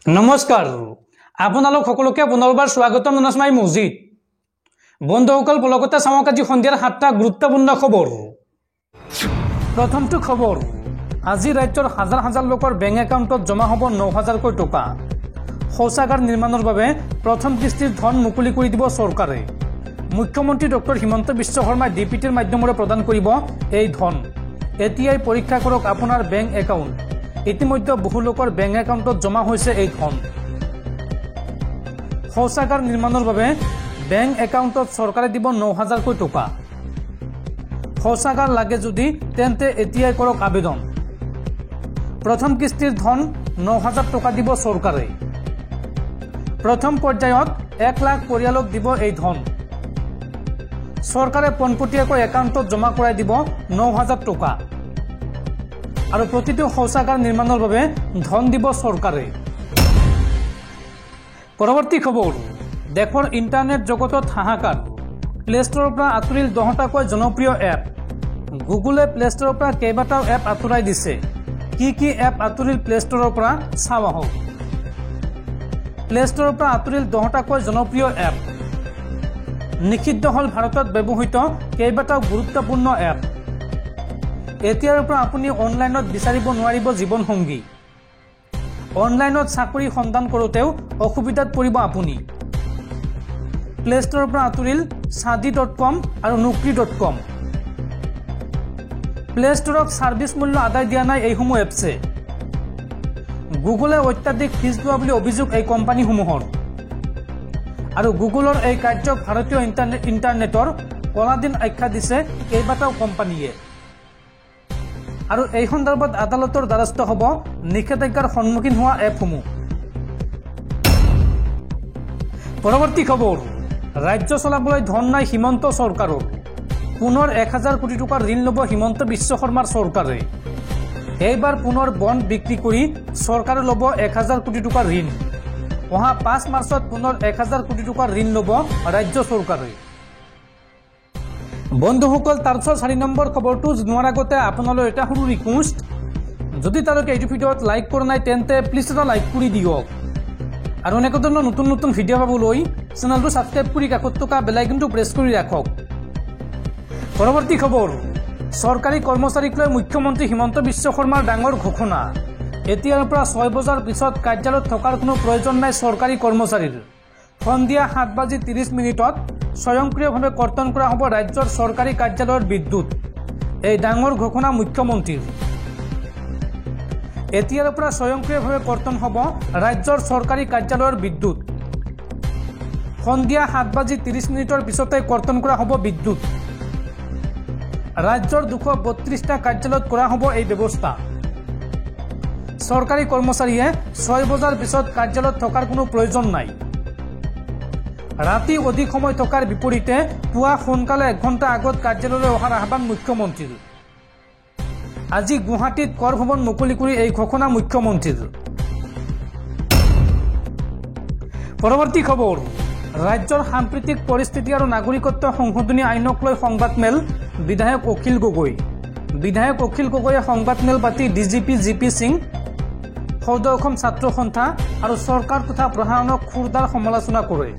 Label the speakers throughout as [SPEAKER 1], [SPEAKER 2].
[SPEAKER 1] নমস্কাৰ আপোনালোক সকলোকে পুনৰবাৰ স্বাগতম জনাইছো মই মজিদ বন্ধুসকল পলকতে চাওক আজি সন্ধিয়াৰ 7টা গুৰুত্বপূৰ্ণ খবৰ প্ৰথমটো খবৰ আজি ৰাজ্যৰ হাজাৰ হাজাৰ লোকৰ বেংক একাউণ্টত জমা হ'ব 9000 কোটি টকা শৌচাগাৰ নিৰ্মাণৰ বাবে প্ৰথম কিস্তিৰ ধন মুকলি কৰি দিব চৰকাৰে মুখ্যমন্ত্ৰী ডক্টৰ হিমন্ত বিশ্ব শৰ্মাই ডিপিটিৰ মাধ্যমেৰে প্ৰদান কৰিব এই ধন এতিয়াই পৰীক্ষা কৰক আপোনাৰ বেংক একাউণ্ট ইতিমধ্যে বহু লোকৰ বেংক একাউণ্টত জমা হৈছে এই ধন শৌচাগাৰ নিৰ্মাণৰ বাবে বেংক একাউণ্টত চৰকাৰে দিব 9000 কোটি টকা শৌচাগাৰ লাগে যদি তেন্তে এতিয়াই কৰক আবেদন প্ৰথম কিস্তিৰ ধন 9000 টকা দিব চৰকাৰে প্ৰথম পৰ্যায়ত 1 লাখ পৰিয়ালক দিব এই ধন চৰকাৰে পোনপটীয়াকৈ একাউণ্টত জমা কৰাই দিব 9000 টকা আৰু প্ৰতিটো শৌচাগাৰ নিৰ্মাণৰ বাবে ধন দিব চৰকাৰে পৰৱৰ্তী খবৰ দেশৰ ইণ্টাৰনেট জগতত হাহাকাৰ প্লে ষ্টৰৰ পৰা আঁতৰিল 10টাকৈ জনপ্ৰিয় এপ গুগলে প্লে ষ্টৰৰ পৰা কেইবাটাও এপ আঁতৰাই দিছে কি এপ আঁতৰিল প্লে ষ্টৰৰ পৰা চাওঁ আহক প্লে ষ্টৰৰ পৰা আঁতৰিল 10টাকৈ জনপ্ৰিয় এপ নিষিদ্ধ হল ভাৰতত ব্যৱহৃত কেইবাটাও গুৰুত্বপূৰ্ণ এপ এতিয়াৰ পৰা আপুনি অনলাইনত বিচাৰিব নোৱাৰিব জীৱন সংগী অনলাইনত চাকৰি সন্ধান কৰোতেও অসুবিধাত পৰিব আপুনি প্লে ষ্টৰৰ পৰা আঁতৰিল sadi.com আৰু nukri.com প্লে ষ্টৰক সাৰ্ভিস মূল্য আদায় দিয়া নাই এইসমূহ এপছে গুগলে অত্যাধিক ফিজ লোৱা বুলি অভিযোগ এই কোম্পানীসমূহৰ আৰু গুগলৰ এই কাৰ্যক ভাৰতীয় ইণ্টাৰনেটৰ কলাদিন আখ্যা দিছে কেইবাটাও কোম্পানীয়ে আৰু এই সন্দৰ্ভত আদালতৰ দ্বাৰস্থ হ'ব নিষেধাজ্ঞাৰ সন্মুখীন হোৱা এপসমূহ পৰৱৰ্তী খবৰ ৰাজ্য চলাবলৈ ধন নাই হিমন্ত চৰকাৰৰ পুনৰ 1000 কোটি টকাৰ ঋণ ল'ব হিমন্ত বিশ্ব শৰ্মাৰ চৰকাৰে এইবাৰ পুনৰ বণ্ড বিক্ৰী কৰি চৰকাৰে ল'ব 1000 কোটি টকাৰ ঋণ অহা 5 মাৰ্চত পুনৰ 1000 কোটি টকাৰ ঋণ ল'ব ৰাজ্য চৰকাৰে বন্ধুসকল তাৰপিছত 4 নম্বৰ খবৰটো জনোৱাৰ আগতে আপোনালৈ এটা সৰু ৰিকুৱেষ্ট যদি তালৈকে এই ভিডিঅ'ত লাইক কৰা নাই তেন্তে প্লিজ এটা লাইক কৰি দিয়ক আৰু এনেকুৱা ধৰণৰ নতুন নতুন ভিডিঅ' পাবলৈ চেনেলটো সাবস্ক্ৰাইব কৰি কাষত থকা বেল আইকনটো প্ৰেছ কৰি ৰাখক পৰৱৰ্তী খবৰ চৰকাৰী কৰ্মচাৰীক লৈ মুখ্যমন্ত্ৰী হিমন্ত বিশ্ব শৰ্মাৰ ডাঙৰ ঘোষণা এতিয়াৰ পৰা 6 বজাৰ পিছত কাৰ্যালয়ত থকাৰ কোনো প্ৰয়োজন নাই চৰকাৰী কৰ্মচাৰীৰ সন্ধিয়া 7:30 স্বয়ংক্ৰিয়ভাৱে কৰ্তন কৰা হ'ব ৰাজ্যৰ চৰকাৰী কাৰ্যালয়ৰ বিদ্যুৎ এই ডাঙৰ ঘোষণা মুখ্যমন্ত্ৰীৰ এতিয়াৰ পৰা স্বয়ংক্ৰিয়ভাৱে কৰ্তন হ'ব ৰাজ্যৰ চৰকাৰী কাৰ্যালয়ৰ বিদ্যুৎ সন্ধিয়া 7:30 পিছতে কৰ্তন কৰা হ'ব বিদ্যুৎ ৰাজ্যৰ 232টা কাৰ্যালয়ত কৰা হ'ব এই ব্যৱস্থা চৰকাৰী কৰ্মচাৰীয়ে 6 বজাৰ পিছত কাৰ্যালয়ত থকাৰ কোনো প্ৰয়োজন নাই ৰাতি অধিক সময় থকাৰ বিপৰীতে পুৱা সোনকালে 1 ঘণ্টা আগত কাৰ্যালয়লৈ অহাৰ আহ্বান মুখ্যমন্ত্ৰীৰ আজি গুৱাহাটীত কৰ ভৱন মুকলি কৰি এই ঘোষণা মুখ্যমন্ত্ৰীৰ পৰৱৰ্তী খবৰ ৰাজ্যৰ সাম্প্ৰতিক পৰিস্থিতি আৰু নাগৰিকত্ব সংশোধনী আইনক লৈ সংবাদমেল বিধায়ক অখিল গগৈয়ে সংবাদমেল পাতি ডিজিপি জিপি সিং সৌদ অসম ছাত্ৰ সন্থা আৰু চৰকাৰ তথা প্ৰশাসনক খুৰদাৰ সমালোচনা কৰে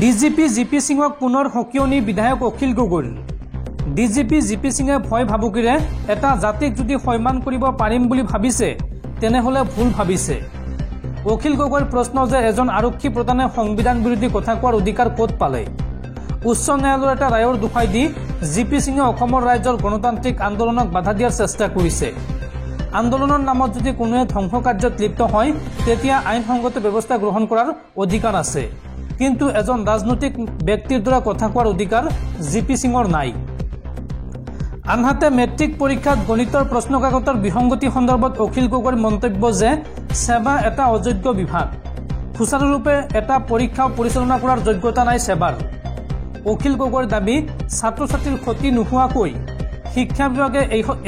[SPEAKER 1] ডিজিপি জিপি সিঙক পুনৰ হকিয়নি বিধায়ক অখিল গগৈৰ ডিজিপি জিপি সিঙে ভয় ভাবুকিৰে এটা জাতিক যদি সন্মান কৰিব পাৰিম বুলি ভাবিছে তেনেহলে ভুল ভাবিছে অখিল গগৈৰ প্ৰশ্ন যে এজন আৰক্ষী প্ৰধানে সংবিধান বিৰোধী কথা কোৱাৰ অধিকাৰ ক'ত পালে উচ্চ ন্যায়ালয়ৰ এটা ৰায়ৰ দুখাই দি জিপি সিঙে অসমৰ ৰাইজৰ গণতান্ত্ৰিক আন্দোলনক বাধা দিয়াৰ চেষ্টা কৰিছে আন্দোলনৰ নামত যদি কোনোৱে ধ্বংস কাৰ্যত লিপ্ত হয় তেতিয়া আইনসংগত ব্যৱস্থা গ্ৰহণ কৰাৰ অধিকাৰ আছে কিন্তু এজন ৰাজনৈতিক ব্যক্তিৰ দ্বাৰা কথা কোৱাৰ অধিকাৰ জিপি সিঙৰ নাই আনহাতে মেট্ৰিক পৰীক্ষাত গণিতৰ প্ৰশ্নকাকতৰ বিসংগতি সন্দৰ্ভত অখিল গগৈৰ মন্তব্য যে সেৱা এটা অযোগ্য বিভাগ সুচাৰুৰূপে এটা পৰীক্ষা পৰিচালনা কৰাৰ যোগ্যতা নাই সেৱাৰ অখিল গগৈৰ দাবী ছাত্ৰ ছাত্ৰীৰ ক্ষতি নোহোৱাকৈ শিক্ষা বিভাগে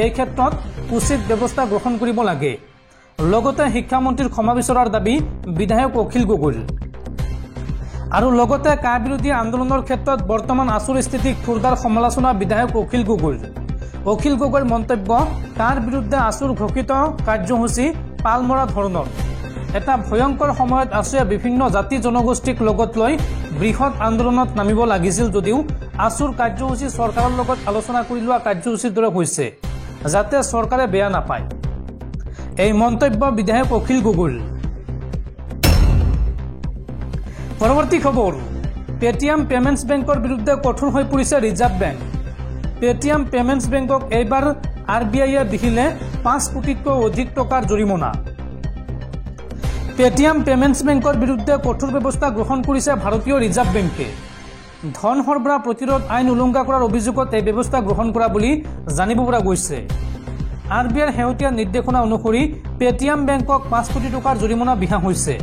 [SPEAKER 1] এই ক্ষেত্ৰত উচিত ব্যৱস্থা গ্ৰহণ কৰিব লাগে লগতে শিক্ষামন্ত্ৰীৰ ক্ষমা বিচৰাৰ দাবী বিধায়ক অখিল গগৈৰ আৰু লগতে কা বিৰোধী আন্দোলনৰ ক্ষেত্ৰত বৰ্তমান আচুৰ স্থিতিক খুৰদাৰ সমালোচনা বিধায়ক অখিল গগৈৰ মন্তব্য কাৰ বিৰুদ্ধে আচুৰ ঘোষিত কাৰ্যসূচী পালমৰা ধৰণৰ এটা ভয়ঙ্কৰ সময়ত আছুৱে বিভিন্ন জাতি জনগোষ্ঠীক লগত লৈ বৃহৎ আন্দোলনত নামিব লাগিছিল যদিও আছুৰ কাৰ্যসূচী চৰকাৰৰ লগত আলোচনা কৰি লোৱা কাৰ্যসূচীৰ দৰে হৈছে যাতে চৰকাৰে বেয়া নাপায়। এই মন্তব্য বিধায়ক অখিল গগৈৰ। পৰৱৰ্তী খবৰ, পেটিএম পেমেণ্টছ বেংকৰ বিৰুদ্ধে কঠোৰ হৈ পৰিছে ৰিজাৰ্ভ বেংক। পেটিএম পেমেণ্টছ বেংকক এইবাৰ RBIয়ে বিহিলে 5 কোটিতকৈ অধিক টকাৰ জৰিমনা। পেটিএম পেমেণ্টছ বেংকৰ বিৰুদ্ধে কঠোৰ ব্যৱস্থা গ্ৰহণ কৰিছে ভাৰতীয় ৰিজাৰ্ভ বেংকে। ধন সৰবৰাহ প্ৰতিৰোধ আইন উলংঘা কৰাৰ অভিযোগত এই ব্যৱস্থা গ্ৰহণ কৰা বুলি জানিব পৰা গৈছে। RBIৰ শেহতীয়া নিৰ্দেশনা অনুসৰি পেটিএম বেংকক 5 কোটি টকাৰ জৰিমনা বিহা হৈছে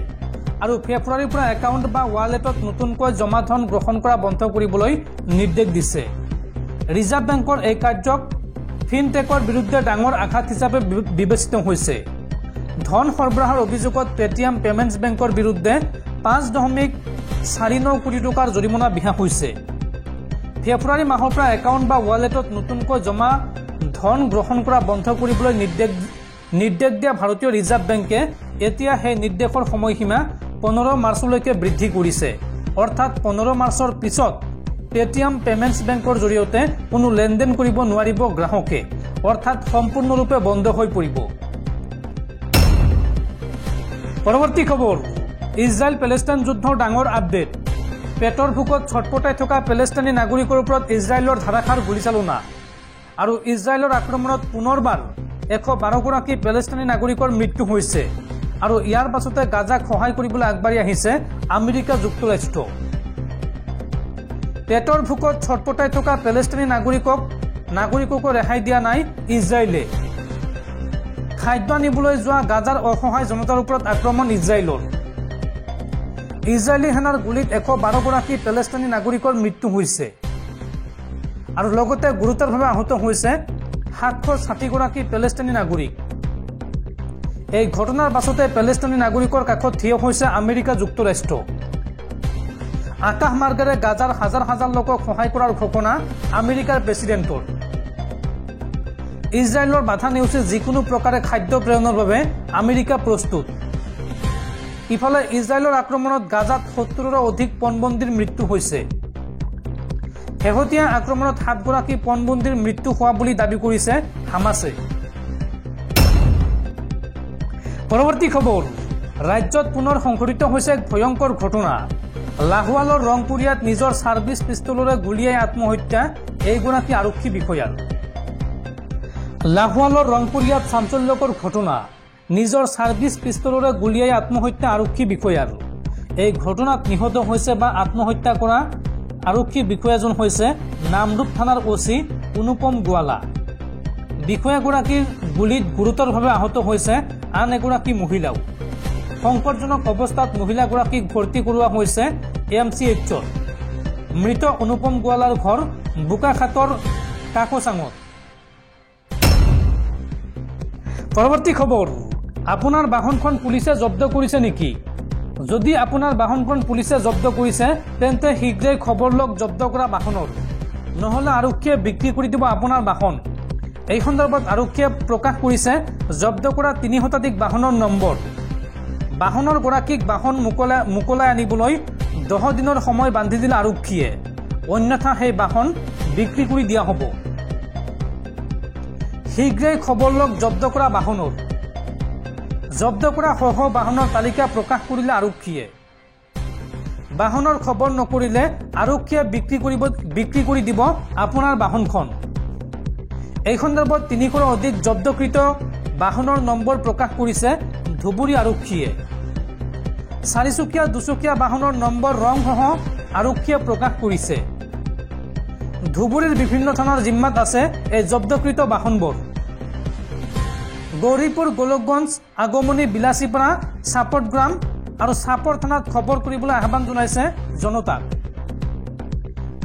[SPEAKER 1] আৰু ফেব্ৰুৱাৰীৰ পৰা একাউণ্ট বা ৱালেটত নতুনকৈ জমা ধন গ্ৰহণ কৰা বন্ধ কৰিবলৈ নিৰ্দেশ দিছে। ৰিজাৰ্ভ বেংকৰ এই কাৰ্যক ফিনটেকৰ বিৰুদ্ধে ডাঙৰ আঘাত হিচাপে বিবেচিত হৈছে। ধন সৰবৰাহৰ অভিযোগত পেটিএম পেমেণ্টছ বেংকৰ বিৰুদ্ধে 5.49 কোটি টকাৰ জৰিমনা বিহা হৈছে। ফেব্ৰুৱাৰী মাহৰ পৰা একাউণ্ট বা ৱালেটত নতুনকৈ জমা ধন গ্ৰহণ কৰা বন্ধ কৰিবলৈ নিৰ্দেশ দিয়া ভাৰতীয় ৰিজাৰ্ভ বেংকে এতিয়া সেই নিৰ্দেশৰ সময়সীমা 15 মাৰ্চলৈকে বৃদ্ধি কৰিছে। অৰ্থাৎ 15 মাৰ্চৰ পিছত পেটিএম পেমেণ্টছ বেংকৰ জৰিয়তে কোনো লেনদেন কৰিব নোৱাৰিব গ্ৰাহকে, অৰ্থাৎ সম্পূৰ্ণৰূপে বন্ধ হৈ পৰিব। পৰৱৰ্তী খবৰ, ইজৰাইল পেলেষ্টাইন যুদ্ধৰ ডাঙৰ আপডেট। পেটৰ ভোকত ছটপটাই থকা পেলেষ্টাইনী নাগৰিকৰ ওপৰত ইজৰাইলৰ ধাৰাসাৰ গুলীচালনা আৰু ইজৰাইলৰ আক্ৰমণত পুনৰবাৰ 112 গৰাকী পেলেষ্টাইনী নাগৰিকৰ মৃত্যু হৈছে আৰু ইয়াৰ পাছতে গাজাক সহায় কৰিবলৈ আগবাঢ়ি আহিছে আমেৰিকা যুক্তৰাষ্ট্ৰ। পেটৰ ভোকত ছটপটাই থকা পেলেষ্টাইনী নাগৰিককো ৰেহাই দিয়া নাই ইজৰাইলে। খাদ্য আনিবলৈ যোৱা গাজাৰ অসহায় জনতাৰ ওপৰত আক্ৰমণ ইজৰাইলৰ। ইজৰাইলী সেনাৰ গুলীত 112 গৰাকী পেলেষ্টাইনী নাগৰিকৰ মৃত্যু হৈছে আৰু লগতে গুৰুতৰভাৱে আহত হৈছে 760 গৰাকী পেলেষ্টাইনী নাগৰিক। এই ঘটনাৰ পাছতে পেলেষ্টাইনী নাগৰিকৰ কাষত থিয় হৈছে আমেৰিকা যুক্তৰাষ্ট্ৰ। আকাশ মাৰ্গেৰে গাজাৰ হাজাৰ হাজাৰ লোকক সহায় কৰাৰ ঘোষণা আমেৰিকাৰ প্ৰেছিডেণ্টৰ। ইজৰাইলৰ বাধা নেওচি যিকোনো প্ৰকাৰে খাদ্য প্ৰেৰণৰ বাবে আমেৰিকা প্ৰস্তুত। ইফালে ইজৰাইলৰ আক্ৰমণত গাজাত 70ৰো অধিক পণবন্দীৰ মৃত্যু হৈছে। শেহতীয়া আক্ৰমণত 7 গৰাকী পণবন্দীৰ মৃত্যু হোৱা বুলি দাবী কৰিছে হামাছে। পৰৱৰ্তী খবৰ, ৰাজ্যত পুনৰ সংঘটিত হৈছে এক ভয়ংকৰ ঘটনা। লাহোৱালৰ ৰংপুৰীয়াত নিজৰ ছাৰ্ভিচ পিষ্টলৰে গুলীয়াই আত্মহত্যা এইগৰাকী আৰক্ষী বিষয়াৰ। লাহোৱালৰ ৰংপুৰীয়াত চাঞ্চল্যকৰ ঘটনা, নিজৰ ছাৰ্ভিচ পিষ্টলৰে গুলীয়াই আত্মহত্যা আৰক্ষী বিষয়াৰ। এই ঘটনাত নিহত হৈছে বা আত্মহত্যা কৰা আৰক্ষী বিষয়াজন হৈছে নামৰূপ থানাৰ OC অনুপম গোৱালা। বিষয়াগৰাকীৰ গুলীত গুৰুতৰভাৱে আহত হৈছে আন এগৰাকী মহিলাও। সংকটজনক অৱস্থাত মহিলাগৰাকীক ভৰ্তি কৰোৱা হৈছে AMCHত। মৃত অনুপম গোৱালাৰ ঘৰ বোকাখাটৰ কাকচাঙত। পৰৱৰ্তী খবৰ, আপোনাৰ বাহনখন পুলিচে জব্দ কৰিছে নেকি? যদি আপোনাৰ বাহনখন পুলিচে জব্দ কৰিছে তেন্তে শীঘ্ৰেই খবৰ লওক জব্দ কৰা বাহনৰ, নহ'লে আৰক্ষীয়ে বিক্ৰী কৰি দিব আপোনাৰ বাহন। এই সন্দৰ্ভত আৰক্ষীয়ে প্ৰকাশ কৰিছে জব্দ কৰা 3 শতাধিক বাহনৰ নম্বৰ। বাহনৰ গৰাকীক বাহন মোকলাই আনিবলৈ 10 দিনৰ সময় বান্ধি দিলে আৰক্ষীয়ে, অন্যথা সেই বাহন বিক্ৰী কৰি দিয়া হ'ব। শীঘ্ৰেই খবৰ লওক জব্দ কৰা বাহনৰ। জব্দ কৰা সহ বাহনৰ তালিকা প্ৰকাশ কৰিলে আৰক্ষীয়ে। বাহনৰ খবৰ নকৰিলে আৰক্ষীয়ে বিক্ৰী কৰি দিব আপোনাৰ বাহনখন। এই সন্দৰ্ভত 300ৰো অধিক জব্দকৃত বাহনৰ নম্বৰ প্ৰকাশ কৰিছে ধুবুৰী আৰক্ষীয়ে। 4চকীয়া 2চকীয়া বাহনৰ নম্বৰ ৰংসহ আৰক্ষীয়ে প্ৰকাশ কৰিছে। ধুবুৰীৰ বিভিন্ন থানাৰ জিম্মাত আছে এই জব্দকৃত বাহনবোৰ। গৌৰীপুৰ, গোলকগঞ্জ, আগমনী, বিলাসীপাৰা, চাপটগ্ৰাম আৰু চাপৰ থানাত খবৰ কৰিবলৈ আহ্বান জনাইছে জনতাক।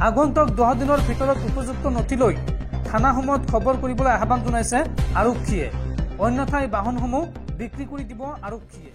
[SPEAKER 1] আগন্তুক 10 দিনৰ ভিতৰত উপযুক্ত নথি লৈ থানাসমূহত খবৰ কৰিবলৈ আহ্বান জনাইছে আৰক্ষীয়ে, অন্যথা এই বাহনসমূহ বিক্ৰী কৰি দিব আৰক্ষীয়ে।